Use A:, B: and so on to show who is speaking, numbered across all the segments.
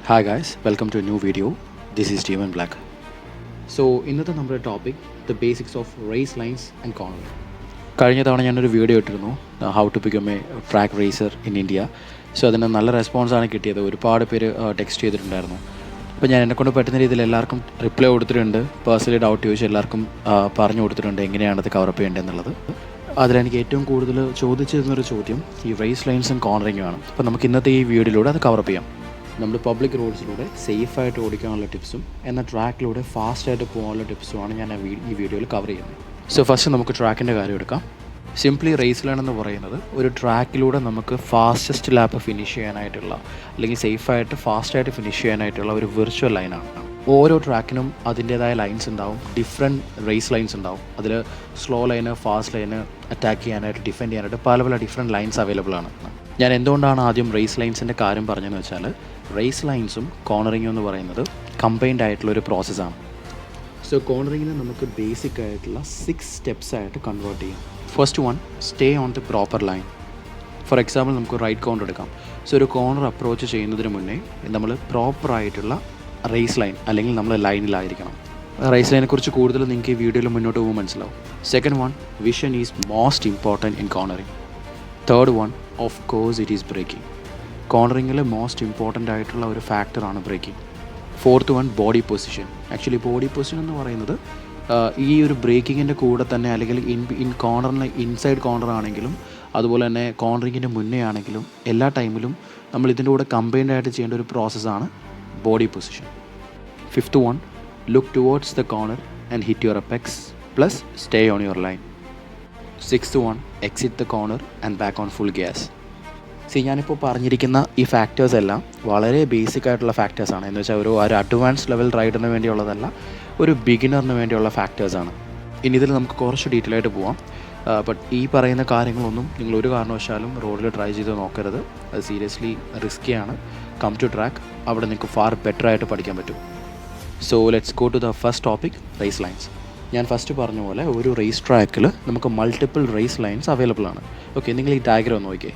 A: Hi guys, welcome to a new video. This is Steven Black. So ഇന്നത്തെ നമ്മുടെ topic the basics of race lines and corner. കഴിഞ്ഞ തവണ ഞാനൊരു video ഇട്ടിരുന്നു how to become a track racer in India. So അതിന് നല്ല റെസ്പോൺസാണ് കിട്ടിയത്. ഒരുപാട് പേര് ടെക്സ്റ്റ് ചെയ്തിട്ടുണ്ടായിരുന്നു. അപ്പോൾ ഞാൻ എന്നെക്കൊണ്ട് പറ്റുന്ന രീതിയിൽ എല്ലാവർക്കും റിപ്ലൈ കൊടുത്തിട്ടുണ്ട്. പേഴ്സണലി ഡൗട്ട് ചോദിച്ച് എല്ലാവർക്കും പറഞ്ഞു കൊടുത്തിട്ടുണ്ട് എങ്ങനെയാണത് കവറപ്പ് ചെയ്യേണ്ടതെന്നുള്ളത്. അതിലെനിക്ക് ഏറ്റവും കൂടുതൽ ചോദിച്ചിരുന്നൊരു ചോദ്യം ഈ റേസ് ലൈൻസും കോർണറിങ്ങും ആണ്. അപ്പോൾ നമുക്ക് ഇന്നത്തെ ഈ വീഡിയോയിലൂടെ അത് കവറപ്പ് ചെയ്യാം. നമ്മൾ പബ്ലിക് റോഡ്സിലൂടെ സേഫായിട്ട് ഓടിക്കാനുള്ള ടിപ്സും എന്നാൽ ട്രാക്കിലൂടെ ഫാസ്റ്റായിട്ട് പോകാനുള്ള ടിപ്സുമാണ് ഞാൻ ഈ വീഡിയോയിൽ കവർ ചെയ്യുന്നത്. സോ ഫസ്റ്റ് നമുക്ക് ട്രാക്കിൻ്റെ കാര്യം എടുക്കാം. സിംപ്ലി റേസ് ലൈൻ എന്ന് പറയുന്നത് ഒരു ട്രാക്കിലൂടെ നമുക്ക് ഫാസ്റ്റസ്റ്റ് ലാപ്പ് ഫിനിഷ് ചെയ്യാനായിട്ടുള്ള അല്ലെങ്കിൽ സേഫായിട്ട് ഫാസ്റ്റായിട്ട് ഫിനിഷ് ചെയ്യാനായിട്ടുള്ള ഒരു വിർച്വൽ ലൈനാണ്. ഓരോ ട്രാക്കിനും അതിൻ്റേതായ ലൈൻസ് ഉണ്ടാവും, ഡിഫറെൻറ്റ് റേസ് ലൈൻസ് ഉണ്ടാവും. അതിൽ slow line, fast line, attack ചെയ്യാനായിട്ട്, ഡിഫെൻഡ് ചെയ്യാനായിട്ട് പല ഡിഫറെൻറ്റ് ലൈൻസ് അവൈലബിൾ ആണ്. ഞാൻ എന്തുകൊണ്ടാണ് ആദ്യം റേസ് ലൈൻസിൻ്റെ കാര്യം പറഞ്ഞതെന്ന് വെച്ചാൽ റേസ് ലൈൻസും കോർണറിങ്ങും എന്ന് പറയുന്നത് കമ്പൈൻഡ് ആയിട്ടുള്ളൊരു പ്രോസസ്സാണ്. സോ കോർണറിങ്ങിനെ നമുക്ക് ബേസിക് ആയിട്ടുള്ള 6 സ്റ്റെപ്സ് ആയിട്ട് കൺവേർട്ട് ചെയ്യും. First one, stay on the proper line. For example നമുക്ക് റൈറ്റ് കോർണർ എടുക്കാം. സോ ഒരു കോർണർ അപ്രോച്ച് ചെയ്യുന്നതിന് മുന്നേ നമ്മൾ പ്രോപ്പറായിട്ടുള്ള റേസ് ലൈൻ അല്ലെങ്കിൽ നമ്മൾ ലൈനിലായിരിക്കണം. റേസ് ലൈനെ കുറിച്ച് കൂടുതൽ നിങ്ങൾക്ക് ഈ വീഡിയോയിൽ മുന്നോട്ട് പോകുമ്പോൾ മനസ്സിലാവും. Second one, vision is most important in cornering. Third one, of course it is braking. കോർണറിങ്ങിൽ മോസ്റ്റ് ഇമ്പോർട്ടൻ്റ് ആയിട്ടുള്ള ഒരു ഫാക്ടറാണ് braking. Fourth one, body position. Actually body position എന്ന് പറയുന്നത് ഈ ഒരു ബ്രേക്കിങ്ങിൻ്റെ കൂടെ തന്നെ അല്ലെങ്കിൽ കോർണറിന് ഇൻസൈഡ് കോർണർ ആണെങ്കിലും അതുപോലെ തന്നെ കോർണറിങ്ങിൻ്റെ മുന്നേ ആണെങ്കിലും എല്ലാ ടൈമിലും നമ്മൾ ഇതിൻ്റെ കൂടെ കമ്പൈൻഡ് ആയിട്ട് ചെയ്യേണ്ട ഒരു പ്രോസസ്സാണ് body position. Fifth one, look towards the corner and hit your apex plus stay on your line. Sixth one, exit the corner and back on full gas. ഞാനിപ്പോൾ പറഞ്ഞിരിക്കുന്ന ഈ ഫാക്ടേഴ്സ് എല്ലാം വളരെ ബേസിക് ആയിട്ടുള്ള ഫാക്ടേഴ്സാണ്. എന്ന് വെച്ചാൽ ഒരു അഡ്വാൻസ് ലെവൽ റൈഡറിന് വേണ്ടിയുള്ളതല്ല, ഒരു ബിഗിനറിന് വേണ്ടിയുള്ള ഫാക്ടേഴ്സാണ്. ഇനി ഇതിൽ നമുക്ക് കുറച്ച് ഡീറ്റെയിൽ ആയിട്ട് പോവാം. ബട്ട് ഈ പറയുന്ന കാര്യങ്ങളൊന്നും നിങ്ങൾ ഒരു കാരണവശാലും റോഡിൽ ട്രൈ ചെയ്ത് നോക്കരുത്. അത് സീരിയസ്ലി റിസ്ക്കിയാണ്. കം ടു ട്രാക്ക്, അവിടെ നിങ്ങൾക്ക് ഫാർ ബെറ്റർ ആയിട്ട് പഠിക്കാൻ പറ്റും. So let's go to the first topic, race lines. ഞാൻ ഫസ്റ്റ് പറഞ്ഞ പോലെ ഒരു റേസ് ട്രാക്കിൽ നമുക്ക് മൾട്ടിപ്പിൾ റേസ് ലൈൻസ് അവൈലബിൾ ആണ്. ഓക്കെ, നിങ്ങൾ ഈ ഡയഗ്രം ഒന്ന് നോക്കിയേ.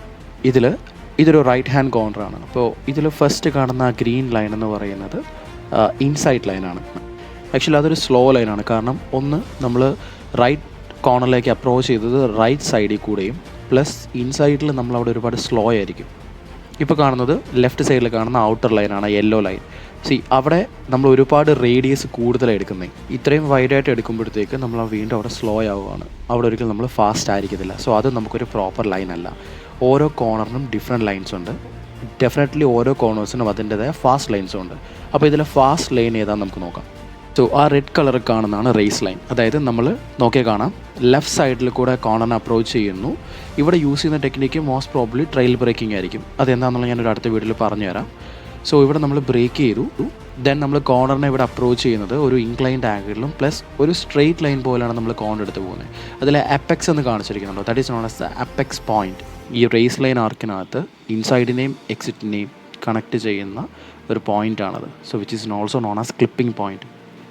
A: ഇതൊരു റൈറ്റ് ഹാൻഡ് കോർണറാണ്. അപ്പോൾ ഇതിൽ ഫസ്റ്റ് കാണുന്ന ആ ഗ്രീൻ ലൈൻ എന്ന് പറയുന്നത് ഇൻസൈഡ് ലൈനാണ്. ആക്ച്വലി അതൊരു സ്ലോ ലൈനാണ്. കാരണം ഒന്ന്, നമ്മൾ റൈറ്റ് കോർണറിലേക്ക് അപ്രോച്ച് ചെയ്തത് റൈറ്റ് സൈഡിൽ കൂടെയും പ്ലസ് ഇൻസൈഡിൽ നമ്മളവിടെ ഒരുപാട് സ്ലോ ആയിരിക്കും. ഇപ്പോൾ കാണുന്നത് ലെഫ്റ്റ് സൈഡിൽ കാണുന്ന ഔട്ടർ ലൈനാണ്, യെല്ലോ ലൈൻ. അവിടെ നമ്മൾ ഒരുപാട് റേഡിയസ് കൂടുതലാണ് എടുക്കുന്നത്. ഇത്രയും വൈഡായിട്ട് എടുക്കുമ്പോഴത്തേക്ക് നമ്മൾ വീണ്ടും അവിടെ സ്ലോ ആവുകയാണ്. അവിടെ ഒരിക്കലും നമ്മൾ ഫാസ്റ്റ് ആയിരിക്കത്തില്ല. സോ അത് നമുക്കൊരു പ്രോപ്പർ ലൈൻ അല്ല. ഓരോ കോർണറിനും ഡിഫറെൻറ്റ് ലൈൻസ് ഉണ്ട്. ഡെഫിനറ്റ്ലി ഓരോ കോർണേഴ്സിനും അതിൻ്റെതായ ഫാസ്റ്റ് ലൈൻസും ഉണ്ട്. അപ്പോൾ ഇതിലെ ഫാസ്റ്റ് ലൈൻ ഏതാണെന്ന് നമുക്ക് നോക്കാം. സോ ആ റെഡ് കളർ കാണുന്നതാണ് റേസ് ലൈൻ. അതായത് നമ്മൾ നോക്കിയാൽ കാണാം, ലെഫ്റ്റ് സൈഡിൽ കൂടെ കോർണറിനെ അപ്രോച്ച് ചെയ്യുന്നു. ഇവിടെ യൂസ് ചെയ്യുന്ന technique most probably trail braking ആയിരിക്കും. അതെന്താണെന്നുള്ള ഞാനൊരു അടുത്ത വീഡിയോയിൽ പറഞ്ഞുതരാം. സോ ഇവിടെ നമ്മൾ ബ്രേക്ക് ചെയ്തു, ദെൻ നമ്മൾ കോർണറിനെ ഇവിടെ അപ്രോച്ച് ചെയ്യുന്നത് ഒരു ഇൻക്ലൈൻഡ് ആംഗിളിലും പ്ലസ് ഒരു സ്ട്രെയിറ്റ് ലൈൻ പോലെയാണ് നമ്മൾ കോർണർ എടുത്ത് പോകുന്നത്. അതിൽ അപ്പെക്സ് എന്ന് കാണിച്ചിരിക്കുന്നുണ്ടോ, that is known as the apex point. ഈ റേസ് ലൈൻ ആർക്കിനകത്ത് ഇൻസൈഡിനെയും എക്സിറ്റിനെയും കണക്ട് ചെയ്യുന്ന ഒരു പോയിൻ്റാണത്. So which is also known as clipping point.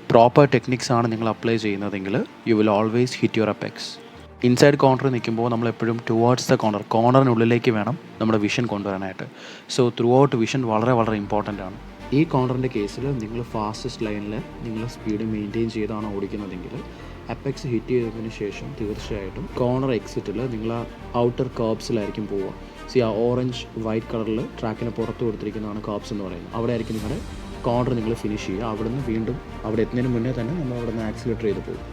A: Proper techniques ആണ് നിങ്ങൾ അപ്ലൈ ചെയ്യുന്നതെങ്കിൽ you will always hit your apex. Inside corner നിൽക്കുമ്പോൾ നമ്മളെപ്പോഴും ടുവേർഡ്സ് ദ കോർണറിനുള്ളിലേക്ക് വേണം നമ്മുടെ വിഷൻ കൊണ്ടുവരാനായിട്ട്. സോ ത്രൂ ഔട്ട് വിഷൻ വളരെ ഇമ്പോർട്ടൻ്റ് ആണ്. ഈ കോർണറിൻ്റെ കേസിൽ നിങ്ങൾ ഫാസ്റ്റസ്റ്റ് ലൈനിൽ നിങ്ങൾ സ്പീഡ് മെയിൻറ്റെയിൻ ചെയ്താണ് ഓടിക്കുന്നതെങ്കിൽ അപ്പെക്സ് ഹിറ്റ് ചെയ്തതിന് ശേഷം തീർച്ചയായിട്ടും കോർണർ എക്സിറ്റിൽ നിങ്ങൾ ആ ഔട്ടർ കർബ്സിലായിരിക്കും പോവുക. ആ ഓറഞ്ച് വൈറ്റ് കളറിൽ ട്രാക്കിന് പുറത്ത് കൊടുത്തിരിക്കുന്നതാണ് കർബ്സ് എന്ന് പറയുന്നത്. അവിടെ ആയിരിക്കും നിങ്ങളുടെ കോർണർ നിങ്ങൾ ഫിനിഷ് ചെയ്യുക. അവിടെ നിന്ന് വീണ്ടും അവിടെ എത്തുന്നതിന് മുന്നേ തന്നെ നമ്മൾ അവിടെ നിന്ന് ആക്സിലേറ്റർ ചെയ്ത് പോകും.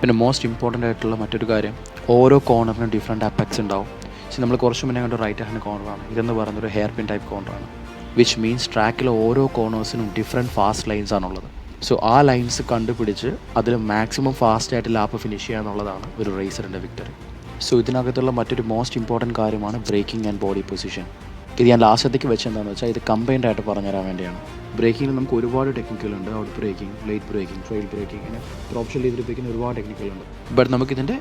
A: പിന്നെ മോസ്റ്റ് ഇമ്പോർട്ടൻ്റ് ആയിട്ടുള്ള മറ്റൊരു കാര്യം, ഓരോ കോർണറിനും ഡിഫറെൻറ്റ് അപ്പെക്സ് ഉണ്ടാവും. നമ്മൾ കുറച്ച് മുന്നേ കണ്ട റൈറ്റ് ഹാൻഡ് കോർണറാണ്. ഇതെന്ന് പറയുന്നൊരു ഹെയർ പിൻ ടൈപ്പ് കോർണറാണ്. വിച്ച് മീൻസ് ട്രാക്കിലെ ഓരോ കോർണേഴ്സിനും ഡിഫറെൻറ്റ് ഫാസ്റ്റ് ലൈൻസ് ആണുള്ളത്. സോ ആ ലൈൻസ് കണ്ടുപിടിച്ച് അതിൽ മാക്സിമം ഫാസ്റ്റായിട്ട് ലാപ്പ് ഫിനിഷ് ചെയ്യുക എന്നുള്ളതാണ് ഒരു റേസറിൻ്റെ വിക്ടറി. സോ ഇതിനകത്തുള്ള മറ്റൊരു മോസ്റ്റ് ഇമ്പോർട്ടൻറ്റ് കാര്യമാണ് ബ്രേക്കിംഗ് ആൻഡ് ബോഡി പൊസിഷൻ. ഇത് ഞാൻ ലാസ്റ്റത്തേക്ക് വെച്ചെന്താണെന്ന് വെച്ചാൽ ഇത് കമ്പൈൻഡ് ആയിട്ട് പറഞ്ഞുതരാൻ വേണ്ടിയാണ്. ബ്രേക്കിങ്ങിൽ നമുക്ക് ഒരുപാട് ടെക്നിക്കുകളുണ്ട്. Out braking, late braking, trail braking, ഇങ്ങനെ ഓപ്ഷൻ ചെയ്തിരിപ്പിക്കുന്ന ഒരുപാട് ടെക്നിക്കുകളുണ്ട്. ബട്ട് നമുക്കിതിൻ്റെ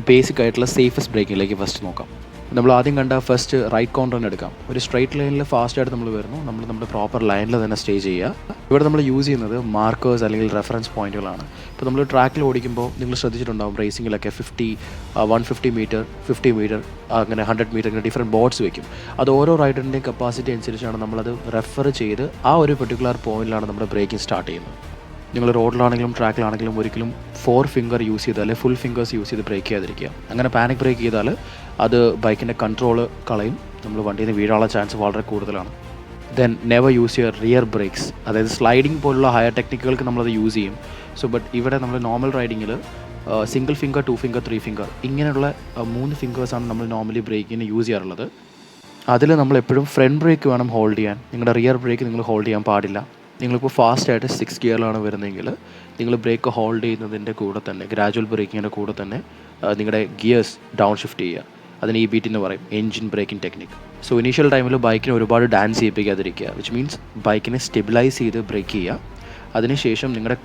A: ബേസിക് ആയിട്ടുള്ള സേഫസ്റ്റ് ബ്രേക്കിങ്ങിലേക്ക് ഫസ്റ്റ് നോക്കാം. നമ്മൾ ആദ്യം കണ്ട ഫസ്റ്റ് റൈറ്റ് കോർണർ തന്നെ എടുക്കാം. ഒരു സ്ട്രൈറ്റ് ലൈനിൽ ഫാസ്റ്റായിട്ട് നമ്മൾ വരുന്നു, നമ്മൾ നമ്മുടെ പ്രോപ്പർ ലൈനിൽ തന്നെ സ്റ്റേ ചെയ്യുക. ഇവിടെ നമ്മൾ യൂസ് ചെയ്യുന്നത് മാർക്കേഴ്സ് അല്ലെങ്കിൽ റെഫറൻസ് പോയിന്റുകളാണ്. ഇപ്പോൾ നമ്മൾ ട്രാക്കിൽ ഓടിക്കുമ്പോൾ നിങ്ങൾ ശ്രദ്ധിച്ചിട്ടുണ്ടാകും റേസിങ്ങിലൊക്കെ 150 മീറ്റർ 50 മീറ്റർ അങ്ങനെ 100 മീറ്റർ ഇങ്ങനെ ഡിഫറെൻറ്റ് ബോർഡ്സ് വയ്ക്കും. അത് ഓരോ റൈഡറിൻ്റെയും കപ്പാസിറ്റി അനുസരിച്ചാണ് നമ്മളത് റെഫർ ചെയ്ത് ആ ഒരു പെർട്ടിക്കുലർ പോയിന്റിലാണ് നമ്മുടെ ബ്രേക്കിംഗ് സ്റ്റാർട്ട് ചെയ്യുന്നത്. നിങ്ങൾ റോഡിലാണെങ്കിലും ട്രാക്കിലാണെങ്കിലും ഒരിക്കലും 4 ഫിംഗർ യൂസ് ചെയ്ത് അല്ലെങ്കിൽ ഫുൾ ഫിംഗേഴ്സ് യൂസ് ചെയ്ത് ബ്രേക്ക് ചെയ്യാതിരിക്കുക. അങ്ങനെ പാനിക് ബ്രേക്ക് ചെയ്താൽ അത് ബൈക്കിൻ്റെ കൺട്രോൾ കളയും, നമ്മൾ വണ്ടിയിൽ നിന്ന് വീഴാനുള്ള ചാൻസ് വളരെ കൂടുതലാണ്. Then never use your rear brakes. അതായത് സ്ലൈഡിങ് പോലുള്ള ഹയർ ടെക്നിക്കുകൾക്ക് നമ്മളത് യൂസ് ചെയ്യും. ബട്ട് ഇവിടെ നമ്മൾ നോർമൽ റൈഡിങ്ങിൽ സിംഗിൾ ഫിംഗർ 2 ഫിംഗർ 3 ഫിംഗർ ഇങ്ങനെയുള്ള 3 ഫിംഗേഴ്സാണ് നമ്മൾ നോർമലി ബ്രേക്കിന് യൂസ് ചെയ്യാറുള്ളത്. അതിൽ നമ്മൾ എപ്പോഴും ഫ്രണ്ട് ബ്രേക്ക് വേണം ഹോൾഡ് ചെയ്യാൻ. നിങ്ങളുടെ റിയർ ബ്രേക്ക് നിങ്ങൾ ഹോൾഡ് ചെയ്യാൻ പാടില്ല. നിങ്ങളിപ്പോൾ ഫാസ്റ്റായിട്ട് 6 ഗിയറിലാണ് വരുന്നതെങ്കിൽ നിങ്ങൾ ബ്രേക്ക് ഹോൾഡ് ചെയ്യുന്നതിൻ്റെ കൂടെ തന്നെ ഗ്രാജുവൽ ബ്രേക്കിങ്ങിൻ്റെ കൂടെ തന്നെ നിങ്ങളുടെ ഗിയേഴ്സ് ഡൗൺ ഷിഫ്റ്റ് ചെയ്യുക. അതിന് EBT എന്ന് പറയും, എൻജിൻ ബ്രേക്കിംഗ് ടെക്നിക്. ഇനീഷ്യൽ ടൈമിൽ ബൈക്കിനെ ഒരുപാട് ഡാൻസ് ചെയ്യിപ്പിക്കാതിരിക്കുക, വിച്ച് മീൻസ് ബൈക്കിനെ സ്റ്റെബിലൈസ് ചെയ്ത് ബ്രേക്ക് ചെയ്യുക. അതിനുശേഷം നിങ്ങളുടെ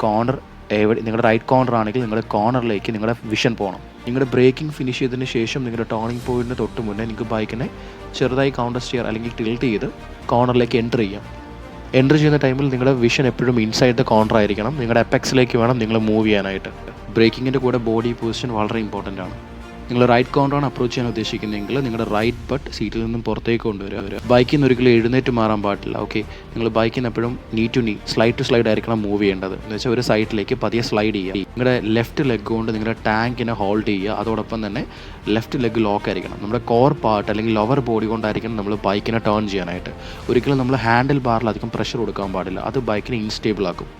A: നിങ്ങളുടെ റൈറ്റ് കോർണർ ആണെങ്കിൽ നിങ്ങളുടെ കോർണറിലേക്ക് നിങ്ങളുടെ വിഷൻ പോകണം. നിങ്ങളുടെ ബ്രേക്കിംഗ് ഫിനിഷ് ചെയ്തതിന് ശേഷം നിങ്ങളുടെ ടേണിംഗ് പോയിൻറ്റിന് തൊട്ട് മുന്നേ നിങ്ങൾക്ക് ബൈക്കിനെ ചെറുതായി കൗണ്ടർ സ്റ്റെയർ അല്ലെങ്കിൽ ടിൽറ്റ് ചെയ്ത് കോർണറിലേക്ക് എൻ്റർ ചെയ്യാം. എൻ്റർ ചെയ്യുന്ന ടൈമിൽ നിങ്ങളുടെ വിഷൻ എപ്പോഴും ഇൻസൈഡ് ദ കോർണർ ആയിരിക്കണം. നിങ്ങളുടെ അപ്പെക്സിലേക്ക് വേണം നിങ്ങൾ മൂവ് ചെയ്യാനായിട്ട്. ബ്രേക്കിങ്ങിൻ്റെ കൂടെ ബോഡി പൊസിഷൻ വളരെ ഇമ്പോർട്ടൻ്റ് ആണ്. നിങ്ങൾ റൈറ്റ് കോർണറാണ് അപ്രോച്ച് ചെയ്യാൻ ഉദ്ദേശിക്കുന്നതെങ്കിൽ നിങ്ങളുടെ റൈറ്റ് ബട്ട് സീറ്റിൽ നിന്നും പുറത്തേക്ക് കൊണ്ടുവരിക. ബൈക്കിൽ നിന്ന് ഒരിക്കലും എഴുന്നേറ്റ് മാറാൻ പാടില്ല. ഓക്കെ, നിങ്ങൾ ബൈക്കിൽ നിന്ന് എപ്പോഴും നീ ടു സ്ലൈഡ് ആയിരിക്കണം മൂവ് ചെയ്യേണ്ടത്. എന്ന് വെച്ചാൽ ഒരു സൈഡിലേക്ക് പതിയെ സ്ലൈഡ് ചെയ്യുക. നിങ്ങളുടെ ലെഫ്റ്റ് ലെഗ് കൊണ്ട് നിങ്ങളുടെ ടാങ്കിനെ ഹോൾഡ് ചെയ്യുക. അതോടൊപ്പം തന്നെ ലെഫ്റ്റ് ലെഗ് ലോക്ക് ആയിരിക്കണം. നമ്മുടെ കോർ പാർട്ട് അല്ലെങ്കിൽ ലോവർ ബോഡി കൊണ്ടായിരിക്കണം നമ്മൾ ബൈക്കിനെ ടേൺ ചെയ്യാനായിട്ട്. ഒരിക്കലും നമ്മൾ ഹാൻഡിൽ ബാറിൽ അധികം പ്രഷർ കൊടുക്കാൻ പാടില്ല, അത് ബൈക്കിനെ ഇൻസ്റ്റേബിൾ ആക്കും.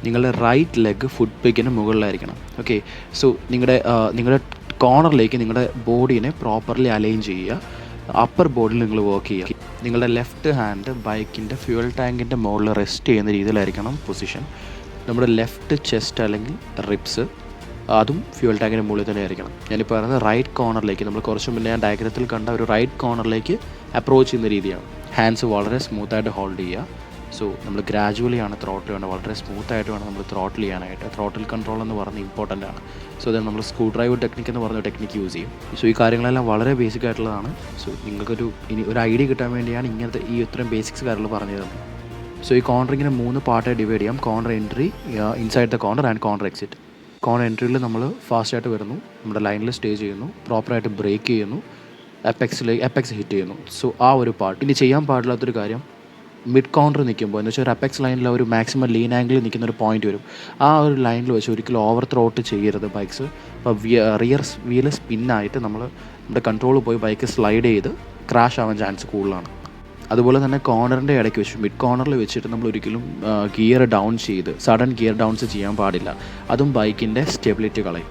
A: നിങ്ങളുടെ റൈറ്റ് ലെഗ് ഫുട് പെഗിന് മുകളിലായിരിക്കണം. ഓക്കെ, നിങ്ങളുടെ കോർണറിലേക്ക് നിങ്ങളുടെ ബോഡീനെ പ്രോപ്പർലി അലൈൻ ചെയ്യുക. അപ്പർ ബോഡിയിൽ നിങ്ങൾ വർക്ക് ചെയ്യുക. നിങ്ങളുടെ ലെഫ്റ്റ് ഹാൻഡ് ബൈക്കിൻ്റെ ഫ്യൂവൽ ടാങ്കിൻ്റെ മുകളിൽ റെസ്റ്റ് ചെയ്യുന്ന രീതിയിലായിരിക്കണം പൊസിഷൻ. നമ്മുടെ ലെഫ്റ്റ് ചെസ്റ്റ് അല്ലെങ്കിൽ റിബ്സ് അതും ഫ്യൂവൽ ടാങ്കിൻ്റെ മുകളിൽ തന്നെ ആയിരിക്കണം. ഞാനിപ്പോൾ പറയുന്നത് റൈറ്റ് കോർണറിലേക്ക്, നമ്മൾ കുറച്ച് മുന്നേ ഞാൻ ഡയഗ്രത്തിൽ കണ്ട ഒരു റൈറ്റ് കോർണറിലേക്ക് അപ്രോച്ച് ചെയ്യുന്ന രീതിയാണ്. ഹാൻഡ്സ് വളരെ സ്മൂത്തായിട്ട് ഹോൾഡ് ചെയ്യുക. നമ്മൾ ഗ്രാജുവലി ആണ് ത്രോട്ടിൽ വേണം, വളരെ സ്മൂത്തായിട്ട് വേണം നമ്മൾ ത്രോട്ടിൽ ചെയ്യാനായിട്ട്. ത്രോട്ടിൽ കൺട്രോൾ എന്ന് പറഞ്ഞാൽ ഇമ്പോർട്ടൻ്റ് ആണ്. അത് നമ്മൾ സ്ക്രൂ ഡ്രൈവർ ടെക്നിക്ക് എന്ന് പറഞ്ഞ ടെക്നിക്ക് യൂസ് ചെയ്യും. ഈ കാര്യങ്ങളെല്ലാം വളരെ ബേസിക് ആയിട്ടുള്ളതാണ്. നിങ്ങൾക്കൊരു ഒരു ഐഡിയ കിട്ടാൻ വേണ്ടിയാണ് ഇങ്ങനത്തെ ഇത്രയും ബേസിക്സ് കാര്യങ്ങൾ പറഞ്ഞു തരുന്നത്. ഈ കോർണറിങ്ങിനെ 3 പാർട്ടായി ഡിവൈഡ് ചെയ്യാം. Corner entry, inside the corner and corner exit. Corner എൻട്രിയിൽ നമ്മൾ ഫാസ്റ്റായിട്ട് വരുന്നു, നമ്മുടെ ലൈനിൽ സ്റ്റേ ചെയ്യുന്നു, പ്രോപ്പറായിട്ട് ബ്രേക്ക് ചെയ്യുന്നു, അപ്പെക്സ് ഹിറ്റ് ചെയ്യുന്നു. ആ ഒരു പാർട്ട്. ഇനി ചെയ്യാൻ പാടില്ലാത്തൊരു കാര്യം, മിഡ് കൗണ്ടർ നിൽക്കുമ്പോൾ എന്ന് വെച്ചാൽ ഒരു അപ്പെക്സ് ലൈനിൽ ഒരു മാക്സിമം ലീൻ ആംഗിളിൽ നിൽക്കുന്ന ഒരു പോയിന്റ് വരും. ആ ഒരു ലൈനിൽ വെച്ച് ഒരിക്കലും ഓവർ ത്രോട്ട് ചെയ്യരുത് ബൈക്സ്. അപ്പോൾ റിയർ വീല് സ്പിന്നായിട്ട് നമ്മുടെ കൺട്രോൾ പോയി ബൈക്ക് സ്ലൈഡ് ചെയ്ത് ക്രാഷ് ആവാൻ ചാൻസ് കൂടുതലാണ്. അതുപോലെ തന്നെ കോർണറിൻ്റെ ഇടയ്ക്ക് വെച്ച് മിഡ് കോർണറിൽ വെച്ചിട്ട് നമ്മൾ ഒരിക്കലും ഗിയർ ഡൗൺ ചെയ്ത് സഡൻ ഗിയർ ഡൗൺസ് ചെയ്യാൻ പാടില്ല. അതും ബൈക്കിൻ്റെ സ്റ്റെബിലിറ്റി കളയും.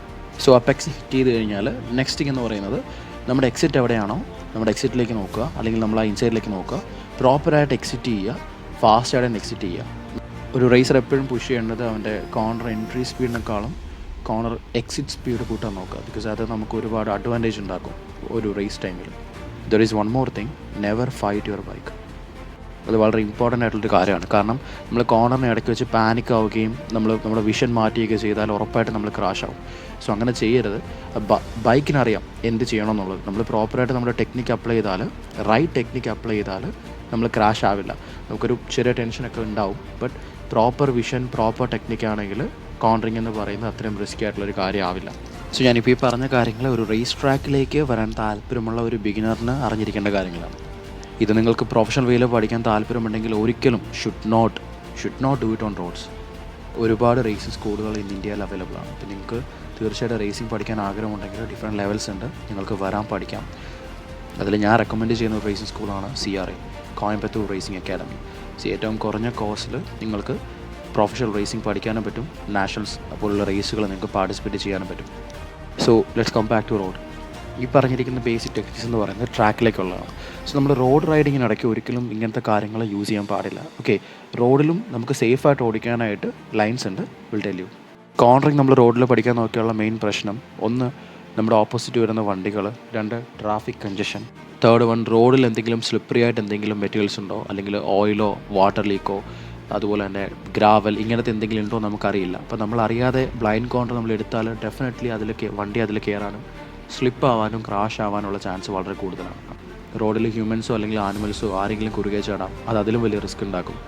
A: അപ്പെക്സ് ഹിറ്റ് ചെയ്ത് കഴിഞ്ഞാൽ നെക്സ്റ്റ് എന്ന് പറയുന്നത് നമ്മുടെ എക്സിറ്റ് എവിടെയാണോ നമ്മുടെ എക്സിറ്റിലേക്ക് നോക്കുക, അല്ലെങ്കിൽ നമ്മൾ ആ ഇൻസൈഡിലേക്ക് നോക്കുക. പ്രോപ്പറായിട്ട് എക്സിറ്റ് ചെയ്യുക, ഫാസ്റ്റായിട്ട് എക്സിറ്റ് ചെയ്യുക. ഒരു റേസർ എപ്പോഴും പുഷ് ചെയ്യേണ്ടത് അവൻ്റെ കോർണർ എൻട്രി സ്പീഡിനേക്കാളും കോർണർ എക്സിറ്റ് സ്പീഡ് കൂട്ടാൻ നോക്കുക. ബിക്കോസ് അത് നമുക്ക് ഒരുപാട് അഡ്വാൻറ്റേജ് ഉണ്ടാക്കും ഒരു റേസ് ടൈമിൽ. There is one more thing, never fight your bike. അത് വളരെ ഇമ്പോർട്ടൻ്റ് ആയിട്ടുള്ളൊരു കാര്യമാണ്. കാരണം നമ്മൾ കോർണറിനെ ഇടയ്ക്ക് വെച്ച് പാനിക് ആവുകയും നമ്മുടെ വിഷൻ മാറ്റുകയൊക്കെ ചെയ്താൽ ഉറപ്പായിട്ട് നമ്മൾ ക്രാഷ് ആവും. അങ്ങനെ ചെയ്യരുത്. ബൈക്കിനറിയാം എന്ത് ചെയ്യണമെന്നുള്ളത്. നമ്മൾ പ്രോപ്പറായിട്ട് നമ്മുടെ ടെക്നിക്ക് അപ്ലൈ ചെയ്താൽ, റൈറ്റ് ടെക്നിക്ക് അപ്ലൈ ചെയ്താൽ നമ്മൾ ക്രാഷ് ആവില്ല. നമുക്കൊരു ചെറിയ ടെൻഷനൊക്കെ ഉണ്ടാവും, ബട്ട് പ്രോപ്പർ വിഷൻ, പ്രോപ്പർ ടെക്നിക്കാണെങ്കിൽ കോർണറിങ് എന്ന് പറയുന്നത് അത്രയും റിസ്കി ആയിട്ടുള്ളൊരു കാര്യമാവില്ല. ഞാനിപ്പോൾ ഈ പറഞ്ഞ കാര്യങ്ങൾ ഒരു റേസ് ട്രാക്കിലേക്ക് വരാൻ താല്പര്യമുള്ള ഒരു ബിഗിനറിന് അറിഞ്ഞിരിക്കേണ്ട കാര്യങ്ങളാണ്. ഇത് നിങ്ങൾക്ക് പ്രൊഫഷണൽ വേയിൽ പഠിക്കാൻ താല്പര്യമുണ്ടെങ്കിൽ ഒരിക്കലും should not do it on roads. ഒരുപാട് റേസിംഗ് സ്കൂളുകൾ ഇൻ ഇന്ത്യയിൽ അവൈലബിൾ ആണ്. അപ്പോൾ നിങ്ങൾക്ക് തീർച്ചയായിട്ടും റേസിംഗ് പഠിക്കാൻ ആഗ്രഹമുണ്ടെങ്കിൽ ഡിഫറെൻറ്റ് ലെവൽസ് ഉണ്ട്, നിങ്ങൾക്ക് വരാൻ പഠിക്കാം. അതിൽ ഞാൻ റെക്കമെൻഡ് ചെയ്യുന്ന ഒരു റേസിംഗ് സ്കൂളാണ് CRA, കോയമ്പത്തൂർ റേസിംഗ് അക്കാഡമി. ഏറ്റവും കുറഞ്ഞ കോസ്റ്റിൽ നിങ്ങൾക്ക് പ്രൊഫഷണൽ റേസിംഗ് പഠിക്കാനും പറ്റും, നാഷണൽസ് പോലുള്ള റേസുകൾ നിങ്ങൾക്ക് പാർട്ടിസിപ്പേറ്റ് ചെയ്യാനും പറ്റും. Let's come back to road. ഈ പറഞ്ഞിരിക്കുന്ന ബേസിക് ടെക്നിക്സ് എന്ന് പറയുന്നത് ട്രാക്കിലേക്കുള്ളതാണ്. നമ്മൾ റോഡ് റൈഡിങ്ങിനിടയ്ക്ക് ഒരിക്കലും ഇങ്ങനത്തെ കാര്യങ്ങൾ യൂസ് ചെയ്യാൻ പാടില്ല. ഓക്കെ, റോഡിലും നമുക്ക് സേഫായിട്ട് ഓടിക്കാനായിട്ട് ലൈൻസ് ഉണ്ട്, വിൽ ടെൽ യു. കോർണറിങ് നമ്മൾ റോഡിൽ പഠിക്കാൻ നോക്കിയുള്ള മെയിൻ പ്രശ്നം, 1 നമ്മുടെ ഓപ്പോസിറ്റ് വരുന്ന വണ്ടികൾ, 2 ട്രാഫിക് കൺജഷൻ, 3 റോഡിൽ എന്തെങ്കിലും സ്ലിപ്പറി ആയിട്ട് എന്തെങ്കിലും മെറ്റീരിയൽസ് ഉണ്ടോ, അല്ലെങ്കിൽ ഓയിലോ വാട്ടർ ലീക്കോ, അതുപോലെ തന്നെ ഗ്രാവൽ, ഇങ്ങനത്തെ എന്തെങ്കിലും ഉണ്ടോ നമുക്കറിയില്ല. അപ്പോൾ നമ്മൾ അറിയാതെ ബ്ലൈൻഡ് കോർണർ നമ്മൾ എടുത്താൽ ഡെഫിനറ്റ്ലി വണ്ടി അതിൽ കയറാനും സ്ലിപ്പ് ആവാനും ക്രാഷ് ആവാനുള്ള ചാൻസ് വളരെ കൂടുതലാണ്. റോഡിൽ ഹ്യൂമൻസോ അല്ലെങ്കിൽ ആനിമൽസോ ആരെങ്കിലും കുറുകെ ചാടാം, അത് അതിലും വലിയ റിസ്ക് ഉണ്ടാക്കും.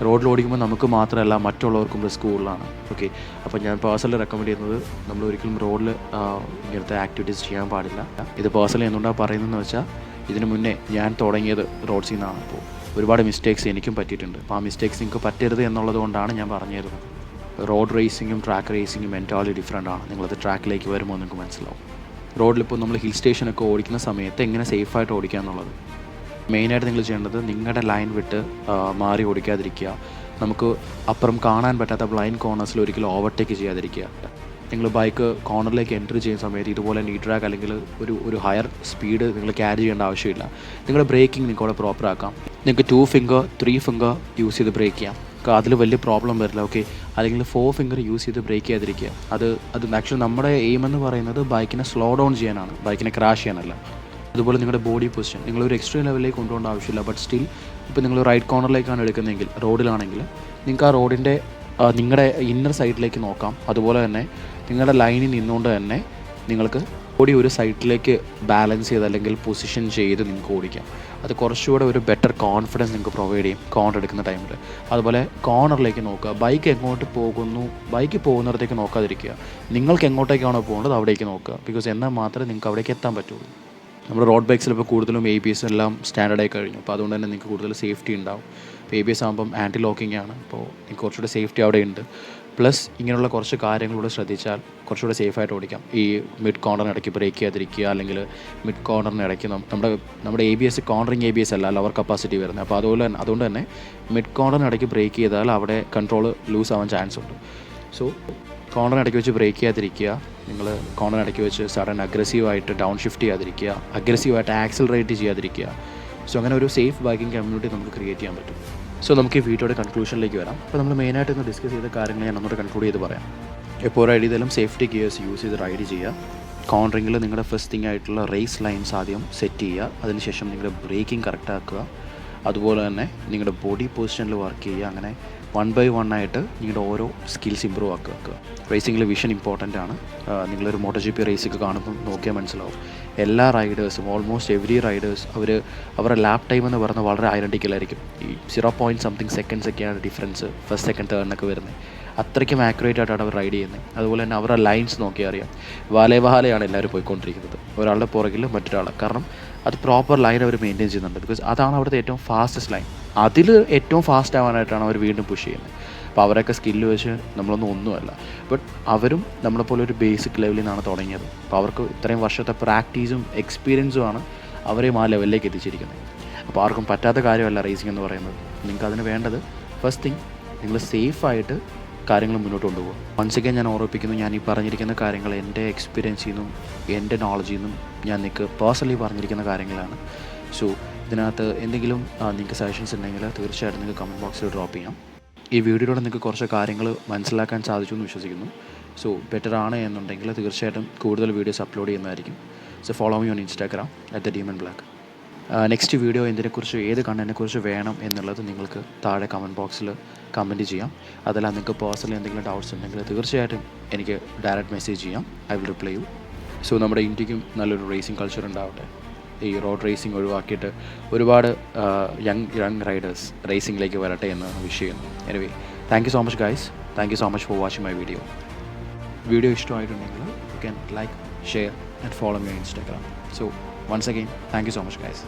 A: റോഡിൽ ഓടിക്കുമ്പോൾ നമുക്ക് മാത്രമല്ല മറ്റുള്ളവർക്കും റിസ്ക് കൂടുതലാണ്. ഓക്കെ, അപ്പോൾ ഞാൻ പേഴ്സണലി റെക്കമെൻഡ് ചെയ്യുന്നത് നമ്മൾ ഒരിക്കലും റോഡിൽ ഇങ്ങനത്തെ ആക്ടിവിറ്റീസ് ചെയ്യാൻ പാടില്ല. ഇത് പേഴ്സണലി എന്തുകൊണ്ടാണ് പറയുന്നതെന്ന് വെച്ചാൽ, ഇതിന് മുന്നേ ഞാൻ തുടങ്ങിയത് റോഡ്സിൽ നിന്നാണ്. അപ്പോൾ ഒരുപാട് മിസ്റ്റേക്സ് എനിക്കും പറ്റിയിട്ടുണ്ട്. അപ്പോൾ ആ മിസ്റ്റേക്സ് നിങ്ങൾക്ക് പറ്റരുത് എന്നുള്ളത് കൊണ്ടാണ് ഞാൻ പറഞ്ഞു തരുന്നത്. റോഡ് റേസിങ്ങും ട്രാക്ക് റേസിങ്ങും എൻറ്റയർലി ഡിഫറെൻ്റ് ആണ്. നിങ്ങളത് ട്രാക്കിലേക്ക് വരുമ്പോൾ നിങ്ങൾക്ക് മനസ്സിലാവും. റോഡിലിപ്പോൾ നമ്മൾ ഹിൽ സ്റ്റേഷനൊക്കെ ഓടിക്കുന്ന സമയത്ത് എങ്ങനെ സേഫായിട്ട് ഓടിക്കുക എന്നുള്ളത് മെയിനായിട്ട് നിങ്ങൾ ചെയ്യേണ്ടത്, നിങ്ങളുടെ ലൈൻ വിട്ട് മാറി ഓടിക്കാതിരിക്കുക. നമുക്ക് അപ്പുറം കാണാൻ പറ്റാത്ത ബ്ലൈൻഡ് കോർണേഴ്സിൽ ഒരിക്കലും ഓവർടേക്ക് ചെയ്യാതിരിക്കുക. നിങ്ങൾ ബൈക്ക് കോർണറിലേക്ക് എൻട്രി ചെയ്യുന്ന സമയത്ത് ഇതുപോലെ നീ ട്രാക്ക് അല്ലെങ്കിൽ ഒരു ഹയർ സ്പീഡ് നിങ്ങൾ ക്യാരി ചെയ്യേണ്ട ആവശ്യമില്ല. നിങ്ങളുടെ ബ്രേക്കിംഗ് നിങ്ങൾക്ക് അവിടെ പ്രോപ്പർ ആക്കാം. നിങ്ങൾക്ക് 2 ഫിംഗർ 3 ഫിംഗർ യൂസ് ചെയ്ത് ബ്രേക്ക് ചെയ്യാം. അതിൽ വലിയ പ്രോബ്ലം വരില്ല. ഓക്കെ, അല്ലെങ്കിൽ 4 ഫിംഗർ യൂസ് ചെയ്ത് ബ്രേക്ക് ചെയ്യാതിരിക്കുക. അത് ആക്ച്വലി നമ്മുടെ എയിം എന്ന് പറയുന്നത് ബൈക്കിനെ സ്ലോ ഡൗൺ ചെയ്യാനാണ്, ബൈക്കിനെ ക്രാഷ് ചെയ്യാനല്ല. അതുപോലെ നിങ്ങളുടെ ബോഡി പൊസിഷൻ നിങ്ങളൊരു എക്സ്ട്രീം ലെവലിലേക്ക് കൊണ്ടുപോകേണ്ട ആവശ്യമില്ല. ബട്ട് സ്റ്റിൽ ഇപ്പോൾ നിങ്ങൾ റൈറ്റ് കോർണറിലേക്കാണ് എടുക്കുന്നതെങ്കിൽ, റോഡിലാണെങ്കിൽ നിങ്ങൾക്ക് ആ റോഡിൻ്റെ നിങ്ങളുടെ ഇന്നർ സൈഡിലേക്ക് നോക്കാം. അതുപോലെ തന്നെ നിങ്ങളുടെ ലൈനിൽ നിന്നുകൊണ്ട് തന്നെ നിങ്ങൾക്ക് ബോഡി ഒരു സൈഡിലേക്ക് ബാലൻസ് ചെയ്ത് അല്ലെങ്കിൽ പൊസിഷൻ ചെയ്ത് നിങ്ങൾക്ക് ഓടിക്കാം. അത് കുറച്ചുകൂടെ ഒരു ബെറ്റർ കോൺഫിഡൻസ് നിങ്ങൾക്ക് പ്രൊവൈഡ് ചെയ്യും കോർണർ എടുക്കുന്ന ടൈമിൽ. അതുപോലെ കോർണറിലേക്ക് നോക്കുക. ബൈക്ക് എങ്ങോട്ട് പോകുന്നു, ബൈക്ക് പോകുന്നിടത്തേക്ക് നോക്കാതിരിക്കുക. നിങ്ങൾക്ക് എങ്ങോട്ടേക്കാണോ പോകേണ്ടത് അവിടേക്ക് നോക്കുക. ബിക്കോസ് എന്നാൽ മാത്രമേ നിങ്ങൾക്ക് അവിടേക്ക് എത്താൻ പറ്റുള്ളൂ. നമ്മുടെ റോഡ് ബൈക്സിൽ ഇപ്പോൾ കൂടുതലും ABS എല്ലാം സ്റ്റാൻഡേർഡായി കഴിഞ്ഞു. അപ്പോൾ അതുകൊണ്ട് തന്നെ നിങ്ങൾക്ക് കൂടുതൽ സേഫ്റ്റി ഉണ്ടാവും. ഇപ്പോൾ ABS ആകുമ്പം ആൻറ്റി ലോക്കിംഗ് ആണ്. അപ്പോൾ നിങ്ങൾക്ക് കുറച്ചുകൂടെ സേഫ്റ്റി അവിടെ ഉണ്ട്. പ്ലസ് ഇങ്ങനെയുള്ള കുറച്ച് കാര്യങ്ങളൂടെ ശ്രദ്ധിച്ചാൽ കുറച്ചുകൂടെ സേഫായിട്ട് ഓടിക്കാം. ഈ മിഡ് കോർണറിനിടയ്ക്ക് ബ്രേക്ക് ചെയ്യാതിരിക്കുക, അല്ലെങ്കിൽ മിഡ് കോർണറിനിടയ്ക്ക് നമ്മുടെ ABS കോർണറിങ് ABS അല്ല, ലവർ കപ്പാസിറ്റി വരുന്നത്. അപ്പോൾ അതുകൊണ്ട് തന്നെ മിഡ് കോർണറിനിടയ്ക്ക് ബ്രേക്ക് ചെയ്താൽ അവിടെ കൺട്രോൾ ലൂസ് ആവാൻ ചാൻസ് ഉണ്ട്. സോ കോർണറിനിടയ്ക്ക് വെച്ച് ബ്രേക്ക് ചെയ്യാതിരിക്കുക. നിങ്ങൾ കോർണറിനിടയ്ക്ക് വെച്ച് സഡൻ അഗ്രസീവായിട്ട് ഡൗൺ ഷിഫ്റ്റ് ചെയ്യാതിരിക്കുക, അഗ്രസീവായിട്ട് ആക്സിലറേറ്റ് ചെയ്യാതിരിക്കുക. സോ അങ്ങനെ ഒരു സേഫ് ബൈക്കിംഗ് കമ്മ്യൂണിറ്റി നമുക്ക് ക്രിയേറ്റ് ചെയ്യാൻ പറ്റും. സോ നമുക്ക് ഈ വീഡിയോയുടെ കൺക്ലൂഷനിലേക്ക് വരാം. അപ്പോൾ നമ്മൾ മെയിനായിട്ട് ഇന്ന് ഡിസ്കസ് ചെയ്ത കാര്യങ്ങൾ ഞാൻ ഒന്നുകൂടെ കൺക്ലൂഡ് ചെയ്ത് പറയാം. എപ്പോൾ റൈഡ് ചെയ്താലും സേഫ്റ്റി ഗിയേഴ്സ് യൂസ് ചെയ്ത് റൈഡ് ചെയ്യുക. കോർണറിങ്ങിൽ നിങ്ങളുടെ ഫസ്റ്റ് തിങ് ആയിട്ടുള്ള റേസ് ലൈൻസ് ആദ്യം സെറ്റ് ചെയ്യുക. അതിനുശേഷം നിങ്ങളുടെ ബ്രേക്കിംഗ് കറക്റ്റ് ആക്കുക. അതുപോലെ തന്നെ നിങ്ങളുടെ ബോഡി പൊസിഷനിൽ വർക്ക് ചെയ്യുക. അങ്ങനെ 1 by 1 ആയിട്ട് നിങ്ങളുടെ ഓരോ സ്കിൽസ് ഇമ്പ്രൂവ് ആക്കുക. റേസിങ്ങിൽ വിഷൻ ഇമ്പോർട്ടൻ്റ് ആണ്. നിങ്ങളൊരു MotoGP റേസൊക്കെ കാണുമ്പോൾ നോക്കിയാൽ മനസ്സിലാവും. എല്ലാ റൈഡേഴ്സും ഓൾമോസ്റ്റ് എവറി റൈഡേഴ്സ് അവരുടെ ലാപ്പ് ടൈം എന്ന് പറയുന്നത് വളരെ ഐഡൻറ്റിക്കലായിരിക്കും. ഈ 0.something seconds ഒക്കെയാണ് ഡിഫറൻസ് ഫസ്റ്റ് സെക്കൻഡ് തേർഡിനൊക്കെ വരുന്നത്. അത്രയ്ക്കും ആക്യുറേറ്റ് ആയിട്ടാണ് അവർ റൈഡ് ചെയ്യുന്നത്. അതുപോലെ തന്നെ അവരുടെ ലൈൻസ് നോക്കിയാൽ അറിയാം. വാലയാണ് എല്ലാവരും പോയിക്കൊണ്ടിരിക്കുന്നത്, ഒരാളുടെ പുറകിൽ മറ്റൊരാൾ. കാരണം അത് പ്രോപ്പർ ലൈൻ അവർ മെയിൻറ്റെയിൻ ചെയ്യുന്നുണ്ട്. ബിക്കോസ് അതാണ് അവിടുത്തെ ഏറ്റവും ഫാസ്റ്റസ്റ്റ് ലൈൻ. അതിൽ ഏറ്റവും ഫാസ്റ്റ് ആവാനായിട്ടാണ് അവർ വീണ്ടും പുഷ് ചെയ്യുന്നത്. അപ്പോൾ അവരൊക്കെ സ്കില്ല് വെച്ച് ഒന്നുമല്ല. ബട്ട് അവരും നമ്മളെപ്പോലെ ഒരു ബേസിക് ലെവലിൽ നിന്നാണ് തുടങ്ങിയത്. അപ്പോൾ അവർക്ക് ഇത്രയും വർഷത്തെ പ്രാക്ടീസും എക്സ്പീരിയൻസുമാണ് അവരെയും ആ ലെവലിലേക്ക് എത്തിച്ചിരിക്കുന്നത്. അപ്പോൾ ആർക്കും പറ്റാത്ത കാര്യമല്ല റേസിംഗ് എന്ന് പറയുന്നത്. നിങ്ങൾക്ക് അതിന് വേണ്ടത് ഫസ്റ്റ് തിങ്, നിങ്ങൾ സേഫായിട്ട് കാര്യങ്ങൾ മുന്നോട്ട് കൊണ്ടുപോകും. വൺസ് അഗൈൻ ഞാൻ ഓർമ്മിപ്പിക്കുന്നു, ഞാൻ ഈ പറഞ്ഞിരിക്കുന്ന കാര്യങ്ങൾ എൻ്റെ എക്സ്പീരിയൻസിൽ നിന്നും എൻ്റെ നോളജിൽ നിന്നും ഞാൻ നിങ്ങൾക്ക് പേഴ്സണലി പറഞ്ഞിരിക്കുന്ന കാര്യങ്ങളാണ്. സോ ഇതിനകത്ത് എന്തെങ്കിലും നിങ്ങൾക്ക് സജഷൻസ് ഉണ്ടെങ്കിൽ തീർച്ചയായിട്ടും നിങ്ങൾക്ക് കമൻറ്റ് ബോക്സിൽ ഡ്രോപ്പ് ചെയ്യാം. ഈ വീഡിയോയിലൂടെ നിങ്ങൾക്ക് കുറച്ച് കാര്യങ്ങൾ മനസ്സിലാക്കാൻ സാധിച്ചു എന്ന് വിശ്വസിക്കുന്നു. സോ ബെറ്റർ ആണ് എന്നുണ്ടെങ്കിൽ തീർച്ചയായിട്ടും കൂടുതൽ വീഡിയോസ് അപ്ലോഡ് ചെയ്യുന്നതായിരിക്കും. So follow me on Instagram @DemonBlack. Next video എന്തിനെക്കുറിച്ച്, ഏത് കണ്ടൻറ്റിനെക്കുറിച്ച് വേണം എന്നുള്ളത് നിങ്ങൾക്ക് താഴെ കമൻറ്റ് ബോക്സിൽ കമൻറ്റ് ചെയ്യാം. അതല്ല നിങ്ങൾക്ക് പേഴ്സണലി എന്തെങ്കിലും ഡൗട്ട്സ് ഉണ്ടെങ്കിൽ തീർച്ചയായിട്ടും എനിക്ക് ഡയറക്റ്റ് മെസ്സേജ് ചെയ്യാം. I will reply you. So നമ്മുടെ ഇന്ത്യക്കും നല്ലൊരു റേസിംഗ് കൾച്ചർ ഉണ്ടാവട്ടെ. ഈ റോഡ് റേസിംഗ് ഒഴിവാക്കിയിട്ട് ഒരുപാട് യങ് റൈഡേഴ്സ് റേസിംഗിലേക്ക് വരട്ടെ എന്ന് വിഷ് ചെയ്യുന്നു. Anyway, thank you so much guys. Thank you so much for watching my video. Video ഇഷ്ടമായിട്ടുണ്ടെങ്കിൽ you can like, share and follow me on Instagram. So once again, thank you so much guys.